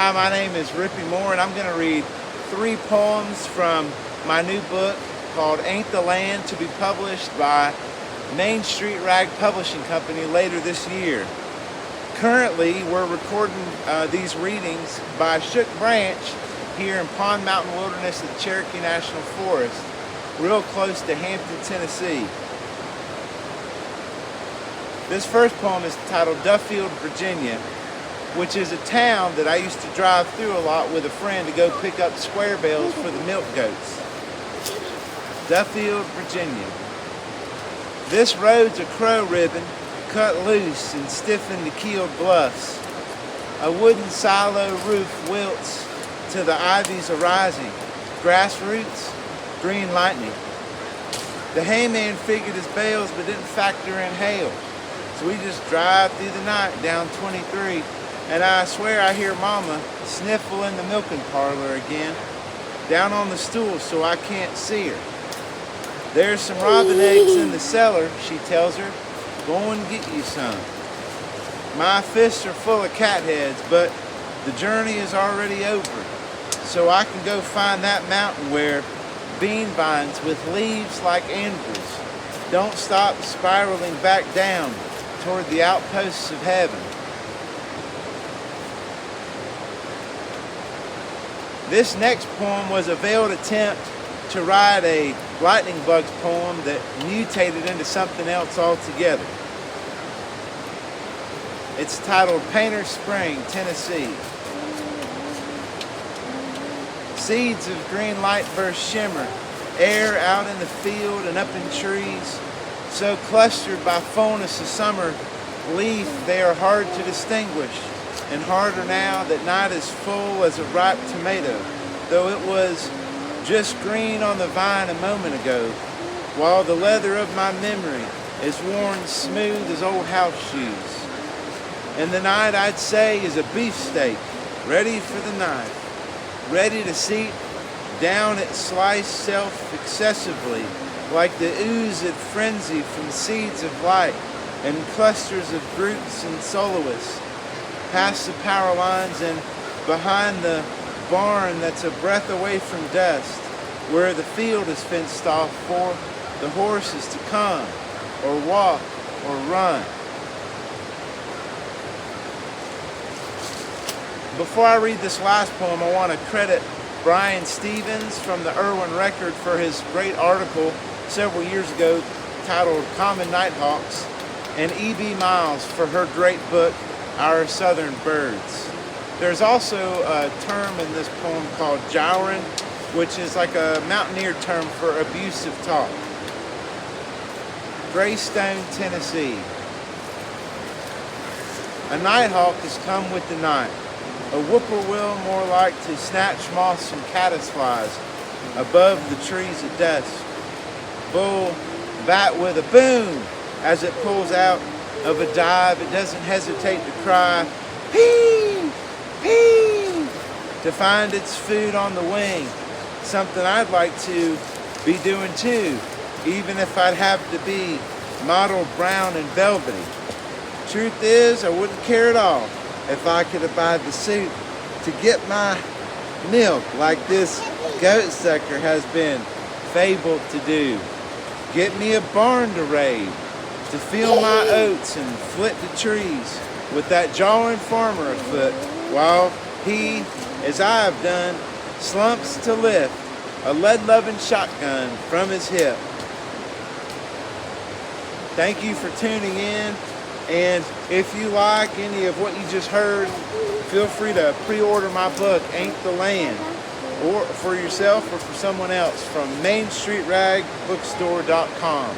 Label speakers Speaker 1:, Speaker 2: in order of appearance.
Speaker 1: Hi, my name is Rieppe and I'm going to read 3 poems from my new book called Ain't the Land, to be published by Main Street Rag Publishing Company later this year. Currently, we're recording these readings by Shook Branch here in Pond Mountain Wilderness at the Cherokee National Forest, real close to Hampton, Tennessee. This first poem is titled Duffield, Virginia, which is a town that I used to drive through a lot with a friend to go pick up square bales for the milk goats. Duffield, Virginia. This road's a crow ribbon, cut loose and stiffened to keeled bluffs. A wooden silo roof wilts to the ivies arising, grass roots, green lightning. The hayman figured his bales but didn't factor in hail. So we just drive through the night down 23, and I swear I hear Mama sniffle in the milking parlor again, down on the stool so I can't see her. There's some robin eggs in the cellar, she tells her. Go and get you some. My fists are full of cat heads, but the journey is already over, so I can go find that mountain where bean vines with leaves like anvils don't stop spiraling back down toward the outposts of heaven. This next poem was a veiled attempt to write a lightning bugs poem that mutated into something else altogether. It's titled Painter's Spring, Tennessee. Seeds of green light burst shimmer, air out in the field and up in trees, so clustered by fullness of summer leaf they are hard to distinguish, and harder now that night is full as a ripe tomato, though it was just green on the vine a moment ago, while the leather of my memory is worn smooth as old house shoes. And the night, I'd say, is a beefsteak, ready for the knife, ready to seep down its sliced self excessively, like the oozed frenzy from seeds of light and clusters of groups and soloists, past the power lines and behind the barn that's a breath away from dust, where the field is fenced off for the horses to come or walk or run. Before I read this last poem, I want to credit Brian Stevens from the Irwin Record for his great article several years ago titled Common Nighthawks, and E.B. Miles for her great book, Our Southern Birds. There's also a term in this poem called jowrin', which is like a mountaineer term for abusive talk. Greystone, Tennessee. A nighthawk has come with the night, a whippoorwill more like to snatch moths and caddisflies above the trees at dusk. Bull bat with a boom as it pulls out of a dive. It doesn't hesitate to cry, pee, pee, to find its food on the wing. Something I'd like to be doing too, even if I'd have to be mottled brown and velvety. Truth is, I wouldn't care at all if I could abide the suit to get my milk like this goat sucker has been fabled to do. Get me a barn to raid, to fill my oats and flit the trees with that jawing farmer afoot, while he, as I have done, slumps to lift a lead-loving shotgun from his hip. Thank you for tuning in, and if you like any of what you just heard, feel free to pre-order my book, Ain't the Land, or for yourself or for someone else from MainStreetRagBookstore.com.